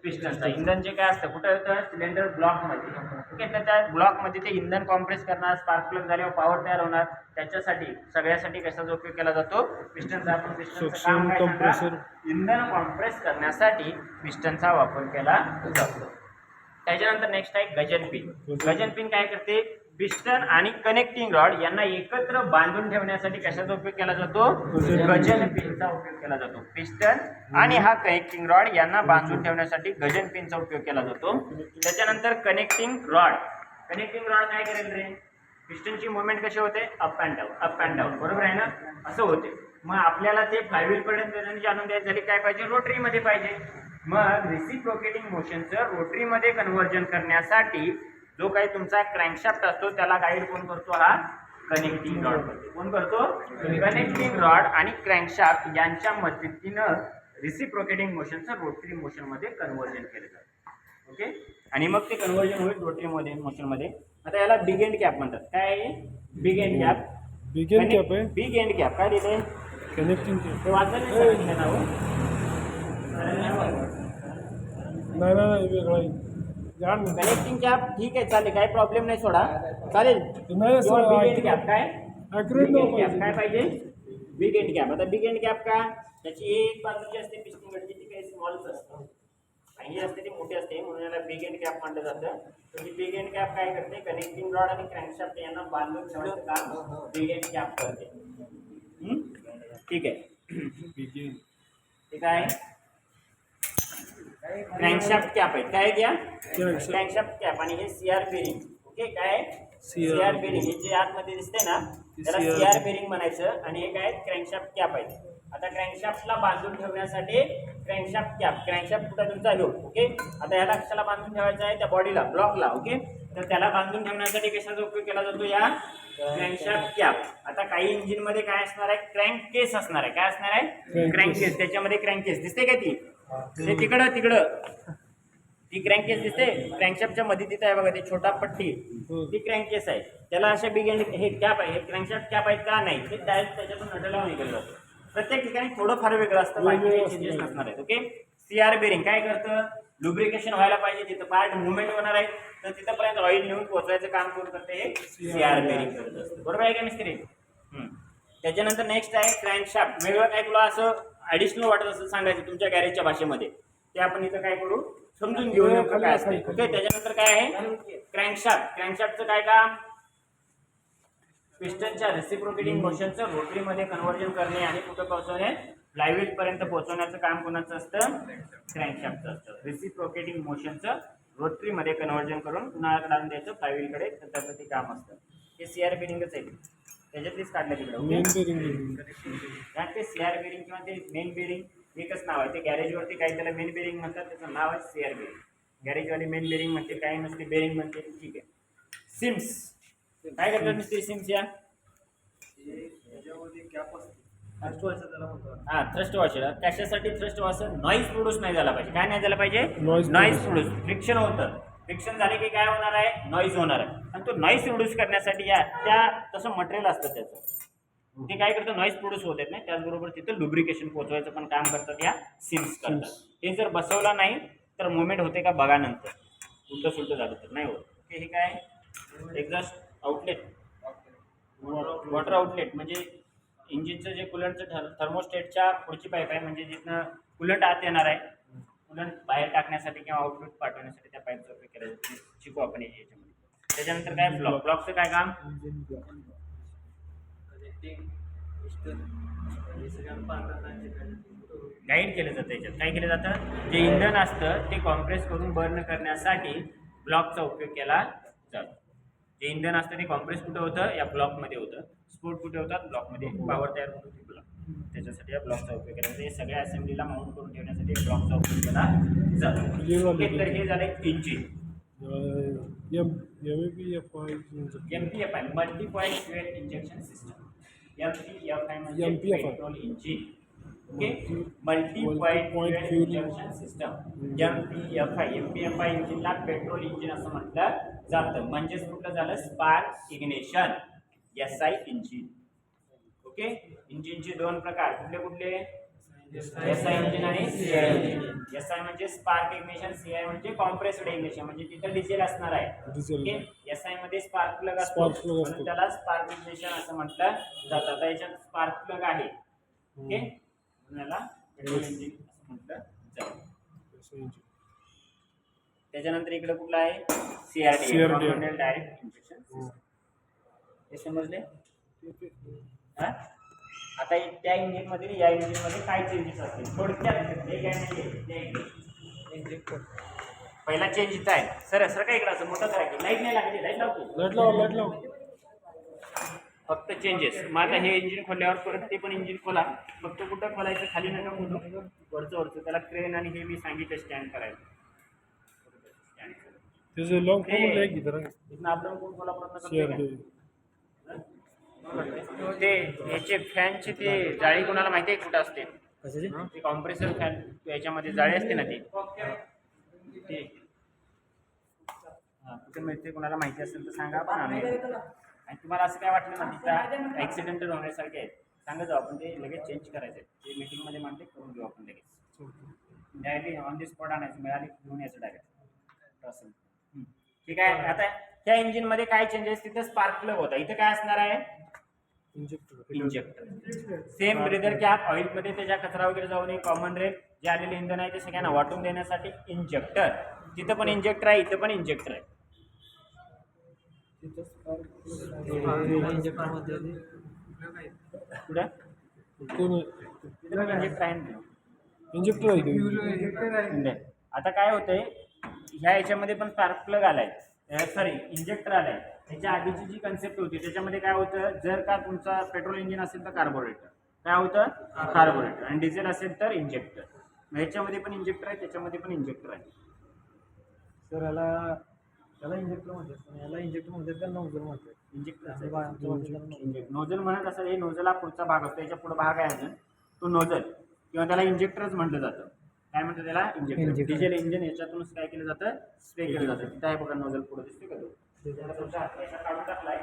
पिस्टनचा. इंधन जे काय असतं कुठं होतं? सिलेंडर ब्लॉकमध्ये. ओके, तर त्या ब्लॉकमध्ये ते इंधन कॉम्प्रेस करणार, स्पार्क प्लग झाल्यावर पॉवर तयार होणार, त्याच्यासाठी सगळ्यासाठी कशाचा उपयोग केला जातो? पिस्टनचा. आपण पिस्टनचं काम काय? इंधन कॉम्प्रेस करण्यासाठी पिस्टनचा वापर केला जातो. त्याच्यानंतर नेक्स्ट आहे गजन पिन. गजन पिन काय करते, पिस्टन आणि कनेक्टिंग रॉड यांना एकत्र बांधून ठेवण्यासाठी कशाचा उपयोग केला जातो, गजन पिनचा उपयोग केला जातो. पिस्टन आणि हा कनेक्टिंग रॉड यांना बांधून ठेवण्यासाठी गजन पिनचा उपयोग केला जातो. त्याच्यानंतर कनेक्टिंग रॉड काय करेल रे, पिस्टनची मुवमेंट कशी होते, अप अँड डाऊन, बरोबर आहे ना, असं होते. मग आपल्याला ते फ्लायव्हील पर्यंत जाणून द्यायचं झाली काय पाहिजे, रोटरी मध्ये पाहिजे. मग रिसिप्रोकेटिंग मोशनचं रोटरी मध्ये कन्व्हर्जन करण्यासाठी जो काही तुमचा क्रँकशाफ्ट असतो त्याला गाईड कोण करतो, हा कनेक्टिंग रॉड करतो. कोण करतो, कनेक्टिंग रॉड आणि क्रँकशाफ्ट यांच्या मदतीनं रिसिप्रोकेटिंग मोशनचं रोटरी मोशन मध्ये कन्व्हर्जन केलं जातं. ओके, आणि मग ते कन्व्हर्जन होईल रोटरी मध्ये मोशन मध्ये. आता याला बिग एंड कॅप म्हणतात. काय आहे big end cap, big end cap आहे, बिग एंड कॅप काय लिहिलंय, कनेक्टिंग कॅप. ते वाचलं नाही सांगितलं नाव, नाही वेगळा आहे. कनेक्टिंग कॅप ठीक आहे, चालेल, काही प्रॉब्लेम नाही, सोडा चालेल. नाही सर, बिग एंड कॅप काय, ॲक्युरेट बिग एंड कॅप काय पाहिजे, बिग एंड कॅप. आता बिग एंड कॅप का, त्याची एक बाजू जी असते पिस्टनकडची ती काही स्मॉलच असतं आणि ही असते ती मोठी असते, म्हणून याला बिग एंड कॅप म्हटलं जातं. तर ही बिग एंड कॅप काय करते, कनेक्टिंग रॉड आणि क्रँकशाफ्ट यांना बांधून ठेवण्याचं काम बिग एंड कॅप करते. ठीक आहे, ठीक आहे. क्रँकशाफ्ट कॅप आहे, काय घ्या, क्रँकशाफ्ट कॅप आणि हे सीआर बेरिंग. ओके, काय सीआर बेरिंग, हे जे आतमध्ये दिसते ना त्याला सीआर बेरिंग म्हणायचं. आणि हे काय क्रँकशाफ्ट कॅप आहे. आता क्रँकशाफ्टला बांधून ठेवण्यासाठी क्रँकशाफ्ट कॅप, क्रँकशाफ्ट कुठे तुमचा लो. ओके, आता ह्याला कशाला बांधून ठेवायचं आहे, त्या बॉडीला, ब्लॉकला. ओके, तर त्याला बांधून ठेवण्यासाठी कशाचा उपयोग केला जातो, या क्रँकशाफ्ट कॅप. आता काही इंजिन मध्ये काय असणार आहे, क्रँक केस असणार आहे. काय असणार आहे, क्रँक केस. त्याच्यामध्ये क्रँक केस दिसते का, ती तिकडं ती क्रँक केस दिसते, क्रँकशाफ्टच्या मध्ये तिथे आहे बघा, ती छोटा पट्टी, ती क्रँक केस आहे. त्याला अशा बिग एंड हे कॅप आहे, हे क्रँकशाफ्ट कॅप आहेत का, नाही, ते डायरेक्ट त्याच्यातून नट लावून निघालं जातं. प्रत्येक ठिकाणी थोडंफार वेगळं असतं, बाकी चेंजेस नसणार आहेत. ओके, सीआर बेरिंग काय करतं, लुब्रिकेशन व्हायला पाहिजे, तिथं पार्ट मुवमेंट होणार आहे, तर तिथंपर्यंत ऑइल नेऊन पोहोचवायचं काम कोण करते, हे सीआर बेरिंग करत असतं. बरोबर आहे का मिस्त्री. त्याच्यानंतर नेक्स्ट आहे क्रँकशाफ्ट. वेगळं काय तुला असं ॲडिशनल वाटत असं सांगायचं तुमच्या गॅरेजच्या भाषेमध्ये, ते आपण इथं काय करू, समजून घेऊ नेमकं काय असते. ओके, त्याच्यानंतर काय आहे क्रँकशाफ्ट. क्रँकशाफ्टचं काय काम, पिस्टनच्या रेसिप्रोकेटिंग मोशनचं रोटरीमध्ये कन्व्हर्जन करणे आणि कुठं पोहोचवणे, फ्लायव्हील पर्यंत पोहोचवण्याचं काम कोणाचं असतं, क्रँकशाफ्टचं असतं. रेसिप्रोकेटिंग मोशनचं रोटरीमध्ये कन्व्हर्जन करून पुन्हा आणून द्यायचं फ्लायव्हीलकडे, तर त्याचं ते काम असतं. हे सीआर बेरिंगच आहे, त्याच्यातलीच काढलं तिकडं. ते सीआर बेरिंग किंवा ते मेन बेरिंग एकच नाव आहे. ते गॅरेजवरती काही त्याला मेन बेरिंग म्हणतात, त्याचं नाव आहे सीआर बेरिंग. गॅरेजवाले मेन बेरिंग म्हणते, काही नसते बेरिंग म्हणते. ठीक आहे. सिम्स काय करतात मिस्त्री, सिम्स या हा थ्रस्ट वॉशर. कशासाठी थ्रस्ट वॉशर, नॉईज प्रोड्यूस नाही झाला पाहिजे. काय नाही झालं पाहिजे, नॉईज प्रोड्यूस. फ्रिक्शन होतं, फ्रिक्शन झाले की काय होणार आहे, नॉईज होणार आहे. आणि तो नॉईज प्रोड्यूस करण्यासाठी या त्या तसं मटेरियल असतं त्याचं, ते काय करतं, नॉईज प्रोड्यूस होत येत नाही. त्याचबरोबर तिथं लुब्रिकेशन पोहोचवायचं पण काम करतात या सिम्स करतात. हे जर बसवला नाही तर मुवमेंट होते का बघा, नंतर उलटं सुलटं झालं तर नाही होत. हे काय एक्झॉस्ट आउटलेट, वॉटर आउटलेट म्हणजे इंजिनचं जे कुलंटचं थर्मोस्टेटच्या पुढची पाईप आहे, म्हणजे जिथनं कुलंट आत येणार आहे, कुलंट बाहेर टाकण्यासाठी किंवा आउटलेट पाठवण्यासाठी त्या पाईपचा उपयोग केला जातो. शिकू आपण याच्यामध्ये. त्याच्यानंतर काय ब्लॉक, ब्लॉकचं काय काम, गाईड केलं जातं. याच्यात काय केलं जातं, जे इंधन असतं ते कॉम्प्रेस करून बर्न करण्यासाठी ब्लॉकचा उपयोग केला जातो. जे इंधन असतं ते कॉम्प्रेस कुठे होतं, या ब्लॉकमध्ये होतं. स्फोट कुठे होतात, ब्लॉकमध्ये. पॉवर तयार होतो ते ब्लॉक, त्याच्यासाठी या ब्लॉकचा उपयोग केला जातो. हे सगळ्या असेंब्लीला माउंट करून ठेवण्यासाठी ब्लॉकचा उपयोग केला जातो. तर हे झालं engine. MPFI multi point fuel injection system. MPFI म्हणजे petrol engine. Okay, multi point fuel injection system MPFI इंजिनला पेट्रोल इंजिन असं म्हटलं जातं. म्हणजेच कुठलं झालं, spark ignition SI engine. Okay, इंजिनचे दोन प्रकार कुठले कुठले, SI इंजिन आणि CI इंजिन. SI म्हणजे स्पार्क इग्निशन, CI म्हणजे कॉम्प्रेस्ड इग्निशन, म्हणजे तिथं डिझेल असणार आहे. ओके, SI मध्ये स्पार्क प्लग असतो, म्हणून त्याला स्पार्क इग्निशन असं म्हटलं जातं. आता याच्यात स्पार्क प्लग आहे. ओके, म्हणून याला पेट्रोल इंजिन असं म्हटलं जातं. त्याच्यानंतर इकडे कुठला आहे CRT डायरेक्ट इंजेक्शन सिस्टम. हे समजले? हा? आता त्या इंजिन मध्ये या इंजिन मध्ये काय चेंजेस असतील थोडक्यात हे काय नाहीये. पहिला चेंज इथं आहे. सर काय इकडे असं मोठं करायचं. लाईट नाही लागली. लाईट लावतो. लाईट लाव. फक्त चेंजेस. मग आता हे इंजिन खोलल्यावर परत ते पण इंजिन खोला. फक्त कुठं खोलायचं खाली नका खोलू. वरचं त्याला क्रेन आणि हे मी सांगितलं स्टँड करायचं. त्याचं लॉंग फॉर्म आहे की जरा इथनं आपल्याला कोण खोला प्रयत्न ते याचे फॅनची ते जाळी कोणाला माहिती आहे कुठं असते? ते कॉम्प्रेसर फॅन याच्यामध्ये जाळी असते ना ती कुठे मिळते कोणाला माहिती असेल तर सांगा. पण आम्ही आणि तुम्हाला असं काय वाटलं ना तिथं ॲक्सिडेंटल होण्यासारखे आहेत सांगा जाऊ आपण ते लगेच चेंज करायचं ते मीटिंगमध्ये मांडते करून घेऊ आपण लगेच डायरेक्टली ऑन दी स्पॉट आणायचं मिळाली घेऊन यायचं डायरेक्ट असं. ठीक आहे. आता त्या इंजिनमध्ये काय चेंजेस तिथं स्पार्क प्लग होता. इथं काय असणार आहे इंजेक्टर. सेम ब्रेदर कॅप ऑइलमध्ये त्याच्या कचरा वगैरे जाऊ नये. कॉमन रेल जे आलेले इंधन आहे ते सगळ्यांना वाटून देण्यासाठी इंजेक्टर. तिथं पण इंजेक्टर आहे इथं पण इंजेक्टर आहे. इंजेक्टर आहे. आता काय होतंय ह्या याच्यामध्ये पण स्पार्क प्लग आलाय सॉरी इंजेक्टर आलाय. त्याच्या आधीची जी कन्सेप्ट होती त्याच्यामध्ये काय होतं जर का तुमचा पेट्रोल इंजिन असेल तर कार्बोरेटर काय होतं कार्बोरेटर आणि डिझेल असेल तर इंजेक्टर. ह्याच्यामध्ये पण इंजेक्टर आहे त्याच्यामध्ये पण इंजेक्टर आहे. सर याला इंजेक्टर म्हणतात याला इंजेक्टर म्हणतात का नोझल म्हणतात? इंजेक्टर नोझल म्हणत असं हे नोझल हा पुढचा भाग असतो. याच्या पुढे भाग आहे अजून तो नोझल किंवा त्याला इंजेक्टरच म्हटलं जातं. काय म्हणतात त्याला इंजेक्टर. डिझेल इंजिन याच्यातूनच काय केलं जातं स्प्रे केलं जातं. तिथं आहे बघा नोझल पुढे दिसते का तो काढून टाकलाय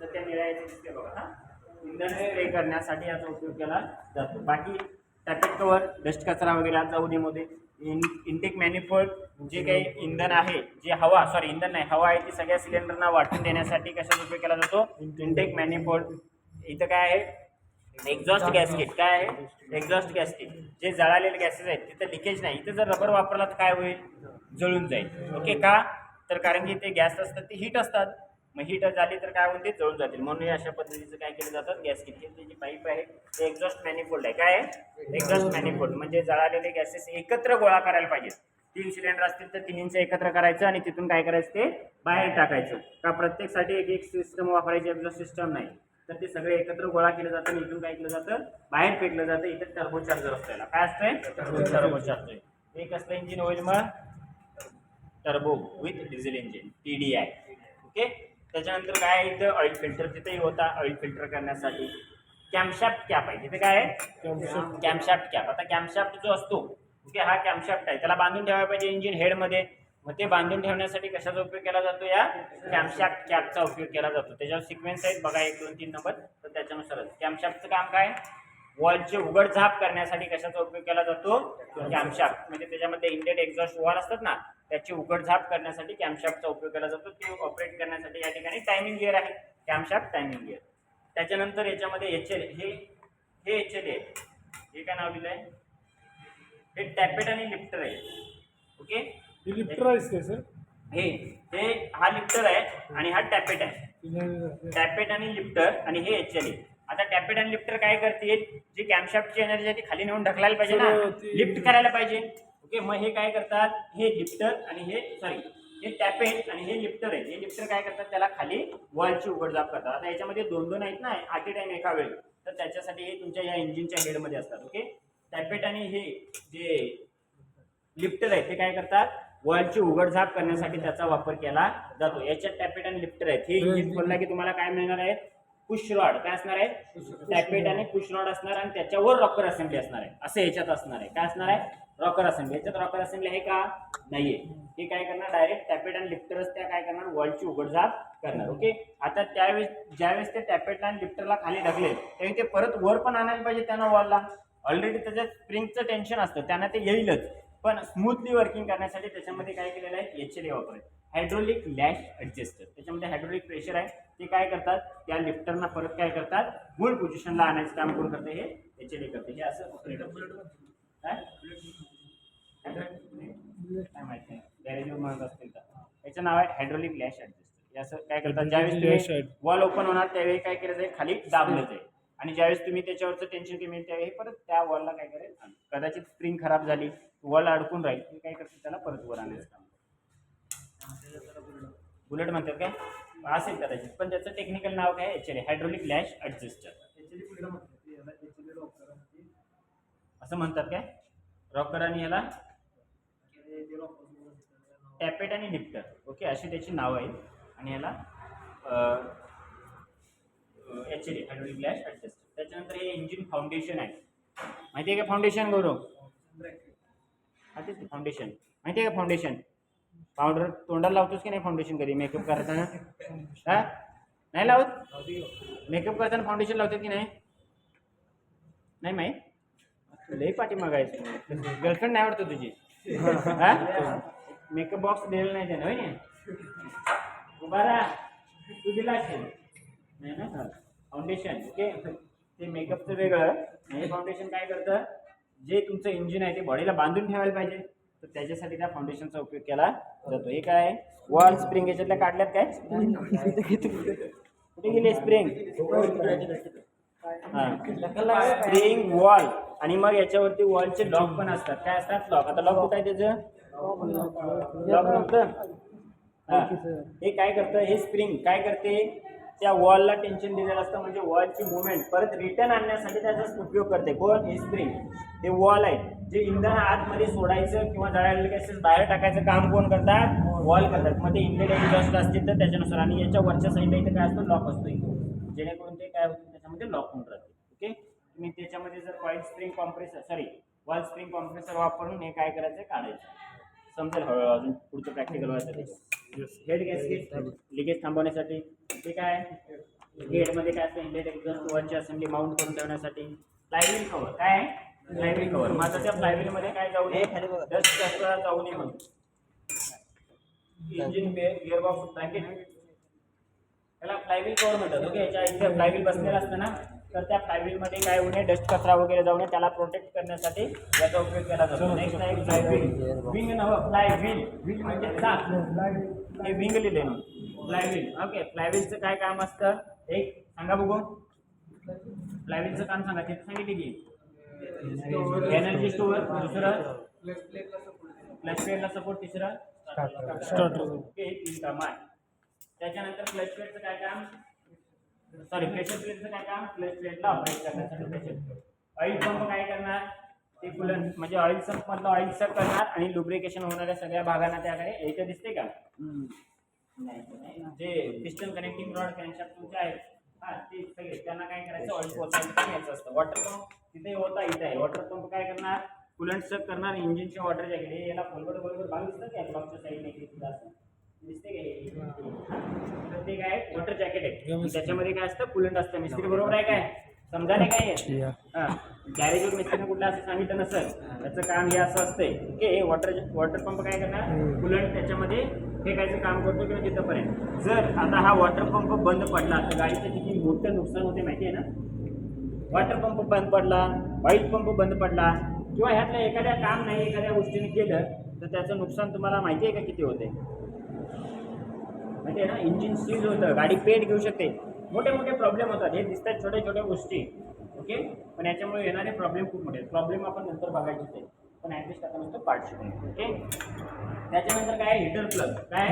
तर त्या निळ्या दिसते बघा. हा इंधन स्प्रे करण्यासाठी याचा उपयोग केला जातो. बाकी टॅपेट कव्हर डस्ट कचरा वगैरे आज जाऊ नये. इनटेक मॅनिफोल्ड जे काही इंधन आहे जे हवा सॉरी इंधन नाही हवा आहे ती सगळ्या सिलेंडरना वाटून देण्यासाठी कशाचा उपयोग केला जातो इनटेक मॅनिफोल्ड. इथं काय आहे एक्झॉस्ट गॅसकेट. काय आहे एक्झॉस्ट गॅसकेट. जे जळालेले गॅसेस आहेत तिथं लिकेज नाही. इथं जर रबर वापरला तर काय होईल जळून जाईल. ओके का तर कारण की ते गॅस असतात ते हीट असतात. मग हीट झाली तर काय होईल ते जळून जातील. म्हणून अशा पद्धतीचं काय केलं जातं गॅसकेट. हे जी पाईप आहे ते एक्झॉस्ट मॅनिफोल्ड आहे. काय आहे एक्झॉस्ट मॅनिफोल्ड म्हणजे जळालेले गॅसेस एकत्र गोळा करायला पाहिजेत. 3 सिलेंडर असतील तर तिन्हींचं एकत्र करायचं आणि तिथून काय करायचं ते बाहेर टाकायचं. का प्रत्येकसाठी एक एक सिस्टम वापरायची एक्झॉस्ट सिस्टम नाही तर ते सगळे एकत्र गोळा केलं जातं आणि इथून काय केलं जातं बाहेर फेकलं जातं. इथं टर्बोचार्जर असतो. याला काय असतंय टर्बोचार्जर. एक असतं इंजिन ऑइल मग turbo with diesel engine TDI. Okay. त्याच्यानंतर काय आहे इथं ऑइल फिल्टर तिथेही होता ऑइल फिल्टर करण्यासाठी. कॅमशाफ्ट कॅप आहे तिथे काय आहे कॅमशाफ्ट कॅप. आता कॅमशाफ्ट जो असतो ओके हा कॅमशाफ्ट आहे त्याला बांधून ठेवायला पाहिजे इंजिन हेडमध्ये. मग ते बांधून ठेवण्यासाठी कशाचा उपयोग केला जातो या कॅमशाफ्ट कॅपचा उपयोग केला जातो. त्याच्यावर सिक्वेन्स आहेत बघा 1 2 3 नंबर तर त्याच्यानुसारच. कॅमशाफ्टचं काम काय वॉलचे उघडझाप करण्यासाठी कशाचा उपयोग केला जातो कॅमशाफ्ट. म्हणजे त्याच्यामध्ये इंडेड एक्झॉस्ट वॉल असतात ना त्याची उघडझाप करण्यासाठी कॅमशाफ्टचा उपयोग केला जातो. ते ऑपरेट करण्यासाठी या ठिकाणी टायमिंग गिअर आहे कॅमशाफ्ट टायमिंग गिअर. त्याच्यानंतर याच्यामध्ये HL हे HL आहे. हे काय नाव दिलं आहे हे टॅपेट आणि लिफ्टर आहे. ओके लिफ्टर आहे सर. हे हा लिफ्टर आहे आणि हा टॅपेट आहे. टॅपेट आणि लिफ्टर आणि हे HL आहे. आता टॅपेट आणि लिफ्टर काय करते जी कॅमशाफ्टची एनर्जी आहे ती खाली नेऊन ढकलायला पाहिजे ना लिफ्ट करायला पाहिजे. ओके मग हे काय करतात हे लिफ्टर आणि हे सॉरी हे टॅपेट आणि हे लिफ्टर आहे. हे लिफ्टर काय करतात त्याला खाली वॉलची उघडझाप करतात. आता याच्यामध्ये 2 आहेत ना ॲट ए टाइम एका वेळी तर त्याच्यासाठी हे तुमच्या या इंजिनच्या हेडमध्ये असतात. ओके टॅपेट आणि हे जे लिफ्टर आहे ते काय करतात वॉलची उघडझाप करण्यासाठी त्याचा वापर केला जातो. याच्यात टॅपेट आणि लिफ्टर आहेत. हे इंजिन खोलला की तुम्हाला काय मिळणार आहे पुश रॉड. काय असणार आहे टॅपेट आणि पुश रॉड असणार आणि त्याच्यावर रॉकर असेंब्ली असणार आहे. असं याच्यात असणार आहे. काय असणार आहे रॉकर असेंब्ली. याच्यात रॉकर असेंब्ली आहे का नाहीये. हे काय करणार डायरेक्ट टॅपेट आणि लिफ्टरच त्या काय करणार वॉलची उघडझाप करणार. ओके आता त्यावेळेस ज्यावेळेस ते टॅपेट आणि लिफ्टरला खाली ढकलेल त्यावेळी ते परत वर पण आणायला पाहिजे त्यांना वॉलला. ऑलरेडी त्याच्यात स्प्रिंगचं टेन्शन असतं त्यांना ते येईलच पण स्मूथली वर्किंग करण्यासाठी त्याच्यामध्ये काय केलेलं आहे HL वापरायचं हायड्रोलिक लॅश ॲडजस्टर. त्याच्यामध्ये हायड्रोलिक प्रेशर आहे ते काय करतात त्या लिफ्टरना परत काय करतात मूळ पोझिशनला आणायचं काम कोण करते हे HL करते. हे असं ऑपरेट काय काय माहिती नाही, गॅरेजवर म्हणत असतील तर. याचं नाव आहे हायड्रोलिक लॅश ॲडजस्टर. असं काय करतात, Hydraulic ज्यावेळेस lash तुम्ही वॉल ओपन होणार त्यावेळी काय केलं जाईल, खाली दाबलं जाईल आणि ज्यावेळेस तुम्ही त्याच्यावरचं टेन्शन कमी येईल त्यावेळी परत त्या वॉलला काय करेल, कदाचित स्प्रिंग खराब झाली, वॉल अडकून राहील, तुम्ही काय करतो त्याला परत वर आणायचं काम. बुलेट म्हणतात काय असेल कदाचित, पण त्याचं टेक्निकल नाव काय ॲक्च्युअली हायड्रोलिक लॅश ॲडजस्टर असं म्हणतात काय. रॉकर आणि याला टॅपेट आणि लिफ्टर, ओके, अशी त्याची नावं आहेत. आणि याला ॲक्च्युअली हायड्रोलिक लॅश ॲडजस्टर. त्याच्यानंतर हे इंजिन फाउंडेशन आहे, माहिती आहे का फाउंडेशन गौरव? हा तेच फाउंडेशन, माहिती आहे का फाउंडेशन? पावडर तोंडाला लावतोस की नाही फाउंडेशन कधी मेकअप करताना? हा नाही लावत? मेकअप करताना फाउंडेशन लावतात की नाही? नाही माहीत? लई पाठीमागं आहे, गर्लफ्रेंड नाही आवडतो तुझी? हा मेकअप बॉक्स दिलेला नाही त्यानं, होय ना? उभा राहा, तू दिला असेल नाही ना. फाउंडेशन, ओके, ते मेकअपचं वेगळं. हे फाउंडेशन काय करतं, जे तुमचं इंजिन आहे ते बॉडीला बांधून ठेवायला पाहिजे, तर त्याच्यासाठी त्या फाउंडेशनचा उपयोग केला जातो. हे काय वॉल स्प्रिंग याच्यातल्या काढल्यात काय? कुठे गेली स्प्रिंग? हां स्प्रिंग वॉल, आणि मग याच्यावरती वॉलचे लॉक पण असतात. काय असतात लॉक? आता लॉक कुठं आहे त्याचं? लॉक नव्हतं. हां हे काय करतं, हे स्प्रिंग काय करते, त्या वॉलला टेन्शन दिलेलं असतं, म्हणजे वॉलची मुवमेंट परत रिटर्न आणण्यासाठी त्याचा उपयोग करते. कोण? हे स्प्रिंग. ते वॉल आहे जे इंधन आतमध्ये सोडायचं किंवा जळालेले गॅसेस बाहेर टाकायचं काम कोण करतात? वॉल करतात. मग ते इनलेट एक्झॉस्ट असतील तर त्याच्यानुसार, आणि याच्या वरच्या साईडला इथे काय असतं, लॉक असतो, जेणेकरून ते काय होतं त्याच्यामध्ये लॉक होऊन राहते. ओके, तुम्ही त्याच्यामध्ये जर coil spring compressor wall spring compressor वापरून हे काय करायचं, काढायचं. समजेल हळूहळू, अजून पुढचं प्रॅक्टिकल व्हायचं. हेड गॅसकेट लिकेज थांबवण्यासाठी. ते काय हेडमध्ये काय असतं, इनलेट एक्झॉस्ट वरची असेंब्ली माउंट करून ठेवण्यासाठी. फ्लायव्हील कव्हर, काय फ्लायव्हील कव्हर, मग आता त्या फ्लायव्हीलमध्ये काय जाऊ नये, डस्ट कचरा जाऊ नये म्हणून. इंजिन गिअरबॉक्स ब्रॅकेट, त्याला फ्लायव्हील कव्हर म्हणतात. ओके, याच्या इथे फ्लायव्हील बसलेला असतं ना, तर त्या फ्लायव्हीलमध्ये काय होऊ नये, डस्ट कचरा वगैरे जाऊ नये, त्याला प्रोटेक्ट करण्यासाठी याचा उपयोग केला जातो. नेक्स्ट आहे फ्लायव्हील. विंग नव्हतं, फ्लायव्हील. व्हील म्हणजे चाक, हे विंग लिहिले ना, फ्लायव्हील. ओके, फ्लायव्हीलचं काय काम असतं, एक सांगा बघू. फ्लायव्हीलचं काम सांगा, तिथे सांगितले की एनर्जी स्टोअर, दुसरं क्लच प्लेटला सपोर्ट, तिसरं स्टार्टर. ओके, हे तीन काम आहे. त्याच्यानंतर क्लच प्लेटचं काय काम, प्रेशर प्लेटचं काय काम, क्लच प्लेटला ऑपरेट करण्यासाठी प्रेशर प्लेट. ऑइल पंप काय करणार, ते कूलंट म्हणजे ऑइल संप मधलं ऑइल सक करणार आणि लुब्रिकेशन होणाऱ्या सगळ्या भागांना त्याकडे याच्या दिसते का, जे पिस्टन कनेक्टिंग रॉड कनेक्शन तुमचे आहेत, हा ते सगळे त्यांना काय करायचं, ऑइल पोचायचं घ्यायचं असतं. वॉटर पंप तिथे होता, इथे आहे. वॉटर पंप काय करणार, कूलंट सक करणार, इंजिनच्या वॉटर जॅकेट, याला खोलगड भाग दिसतं का ब्लॉकच्या साईडने दिसते का, तर ते काय वॉटर जॅकेट आहे, त्याच्यामध्ये काय असतं, कूलंट असतं. मिस्त्री बरोबर आहे काय, समजायला काय आहे? हां गॅरेजवर मिस्त्रीने कुठलं असं सांगितलं नसेल, त्याचं काम हे असं असतंय. ओके, वॉटर पंप काय करणार, कूलंट त्याच्यामध्ये फेकायचं काम करतो किंवा तिथंपर्यंत. जर आता हा वॉटर पंप बंद पडला तर गाडीचं किती मोठं नुकसान होते माहिती आहे ना. वॉटर पंप बंद पडला, ऑइल पंप बंद पडला, किंवा ह्यातलं एखाद्या काम नाही एखाद्या गोष्टीने केलं तर त्याचं नुकसान तुम्हाला माहिती आहे का किती होते, माहिती आहे ना. इंजिन सीज होतं, गाडी पेट घेऊ शकते, मोठे मोठे प्रॉब्लेम होतात. हे दिसतात छोट्या छोट्या गोष्टी, ओके, पण याच्यामुळे येणारे प्रॉब्लेम खूप मोठे. प्रॉब्लेम आपण नंतर बघायचे आहे, पण ॲटलिस्ट आता नुसतं पार्ट शिकून. ओके, त्याच्यानंतर काय हिटर प्लग, काय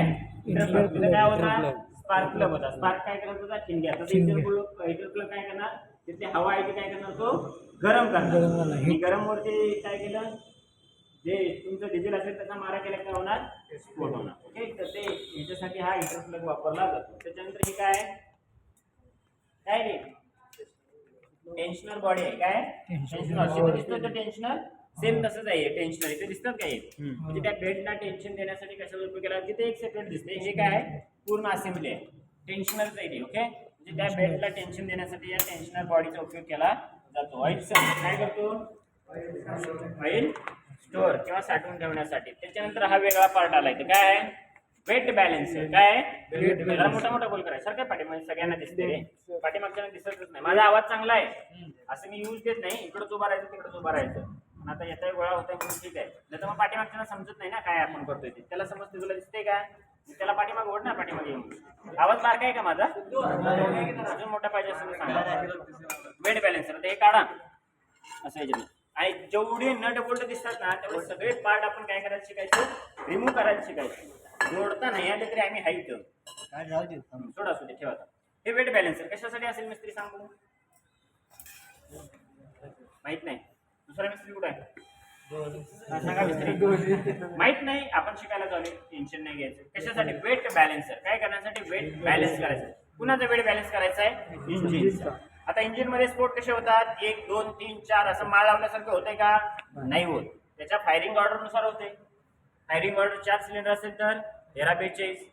हिटर प्लग, तिथे काय होता, स्पार्क प्लग होता. स्पार्क काय करत होता, चिंग्या. तर हिटर प्लग काय करणार, तिथे हवा आहे ते काय करणार, तो गरम करणार. आणि गरमवरती काय केलं, जे तुमचं डिझेल असेल त्याचा मारा केला काय होणार, स्फोट होणार. ओके, तर ते याच्यासाठी हा हिटर प्लग वापरला जातो. त्याच्यानंतर हे काय काय रे, टेन्शनर बॉडी आहे. काय टेन्शनर दिसतं, तर टेन्शनर सेम तसंच आहे. टेन्शनर इथे दिसतात काय, म्हणजे त्या बेडला टेन्शन देण्यासाठी कशाचा उपयोग केला, तिथे एक सेपरेट दिसते. हे काय आहे, पूर्ण असेंब्ली आहे, टेन्शनरच आहे ते. ओके, म्हणजे त्या बेडला टेन्शन देण्यासाठी या टेन्शनर बॉडीचा उपयोग केला जातो. ऑइल काय करतो, ऑइल स्टोअर किंवा साठवून ठेवण्यासाठी. त्याच्यानंतर हा वेगळा पार्ट आलाय, तर काय आहे, वेट बॅलन्सर. काय जरा मोठा मोठा बोल करायचं सारखं, पाठीमागे सगळ्यांना दिसते रे, पाठीमागच्याला दिसतच नाही. माझा आवाज चांगला आहे असं मी यूज देत नाही, इकडंच उभा राहायचं तिकडंच उभा राहायचं. आता येतोय गोळा होतोय म्हणून ठीक आहे, नाही तर मग पाठीमागच्याला समजत नाही ना काय आपण करतोय ते. त्याला समजते, तुला दिसते काय, त्याला पाठीमाग ओढ ना, पाठीमागे येऊन. आवाज बारका आहे का माझा, अजून मोठा पाहिजे असेल तर सांगा. वेट बॅलन्सर आता हे काढा असं याच्यात, आणि जेवढे नट बोल्ट दिसतात ना तेवढे सगळे पार्ट आपण काय करायला शिकायचं, रिमूव्ह करायला शिकायचं. जोडता नाही आले तरी आम्ही हाईट सोडा असू दे, ठेवा. हे वेट बॅलन्सर कशासाठी असेल मिस्त्री सांगू, माहित नाही. दुसरा मिस्त्री कुठे आहे, सांगा मिस्त्री. माहित नाही, आपण शिकायला चालू, टेन्शन नाही घ्यायचं. कशासाठी, वेट बॅलन्सर. काय करण्यासाठी, वेट बॅलन्स करायचं. कुणाचा वेट बॅलन्स करायचा आहे, इंजिनचा. आता इंजिन मध्ये स्पोर्ट कसे होतात, 1 2 3 4 असं माळ लावल्यासारखं होतंय का, नाही होत. त्याच्या फायरिंग ऑर्डर नुसार होते. फायरिंग ऑर्डर 4 सिलेंडर असेल तर 13-42,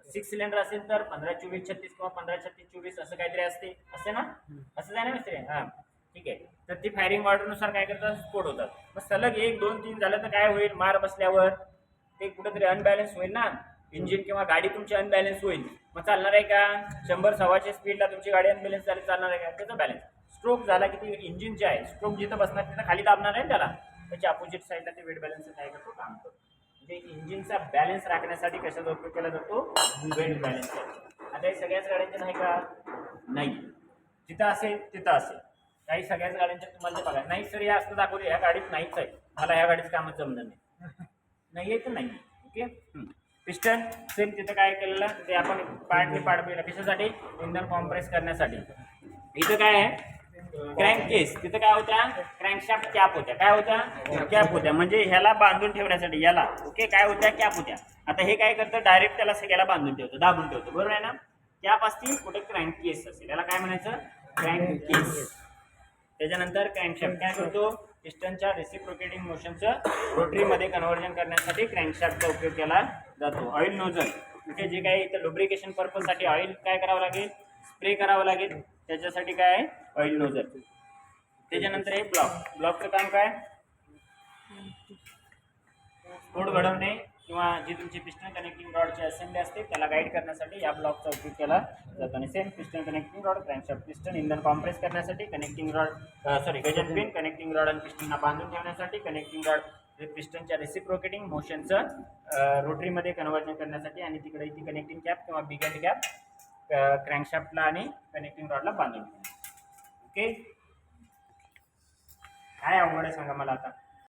6 सिलेंडर असेल तर 15-24-36 किंवा 15-36-24 असं काहीतरी असते ना, असं आहे ना मिस्त्री. हा ठीक आहे. तर ती फायरिंग ऑर्डर नुसार काय करतात, स्फोट होतात. मग सलग 1 2 3 झालं तर काय होईल, मार बसल्यावर ते कुठेतरी अनबॅलन्स होईल ना, इंजिन किंवा गाडी तुमची अनबॅलन्स होईल. मग चालणार आहे का, 100-125 स्पीडला तुमची गाडी अनबॅलन्स झाली, चालणार आहे का, त्याचा बॅलन्स. स्ट्रोक झाला की ती इंजिन जे आहे, स्ट्रोक जिथं बसणार तिथं खाली दाबणार आहे त्याला, त्याच्या अपोजिट साईडला ते वेट बॅलन्स काय करतो, काम करतो. म्हणजे इंजिनचा बॅलन्स राखण्यासाठी कशाचा उपयोग केला जातो, वेट बॅलन्स. आता हे सगळ्याच गाड्यांचे नाही का, नाही. जिथं असेल तिथं असेल. काही सगळ्याच गाड्यांच्या तुम्हाला ते बघा, नाही सर हे असं दाखवले, ह्या गाडीत नाहीच आहे, मला ह्या गाडीचं कामच जमणार नाही आहे तर नाही. ओके. पिस्टन सेम तिथं काय केलेलं ते आपण पार्ट केलं कशासाठी, इंधन कॉम्प्रेस करण्यासाठी. इथं काय आहे, क्रँक केस. तिथं काय होत्या, क्रँकशाफ्ट कॅप होत्या. काय होत्या, कॅप होत्या. म्हणजे ह्याला बांधून ठेवण्यासाठी, याला ओके काय होत्या, कॅप होत्या. आता हे काय करतं, डायरेक्ट त्याला सगळ्याला बांधून ठेवतो, दाबून ठेवतो, बरोबर आहे ना. कॅप असतील, कुठे क्रँक केस असेल, याला काय म्हणायचं, क्रँक केस. त्याच्यानंतर क्रँकशाफ्ट काय करतो, पिस्टनच्या रेसिप्रोकेटिंग मोशनचं रोटरीमध्ये कन्व्हर्जन करण्यासाठी क्रँकशाफ्टचा उपयोग केला जातो. ऑइल नोझल म्हणजे जे काही इथं लुब्रिकेशन पर्पजसाठी ऑइल काय करावं लागेल, स्प्रे करावं लागेल, त्याच्यासाठी काय आहे, ऑइल नोझल. त्याच्यानंतर हे ब्लॉकचं काम काय, स्फोट घडवणे किंवा जी तुमची पिस्टन कनेक्टिंग रॉडची असेंब्ली असते त्याला गाईड करण्यासाठी या ब्लॉकचा उपयोग केला जातो. आणि same piston connecting rod, crankshaft, piston, इंधन कॉम्प्रेस करण्यासाठी, कनेक्टिंग रॉड गजन पिन, कनेक्टिंग रॉड आणि पिस्टनला बांधून ठेवण्यासाठी, कनेक्टिंग रॉड पिस्टनच्या रेसिप्रोकेटिंग मोशनचं रोटरीमध्ये कन्व्हर्जन करण्यासाठी, आणि तिकडे ती कनेक्टिंग कॅप किंवा बिगेंड कॅप क्रँकशाफ्टला आणि कनेक्टिंग रॉडला बांधून ठेवण्यासाठी. ओके. काय अवघड आहे सांगा मला आता.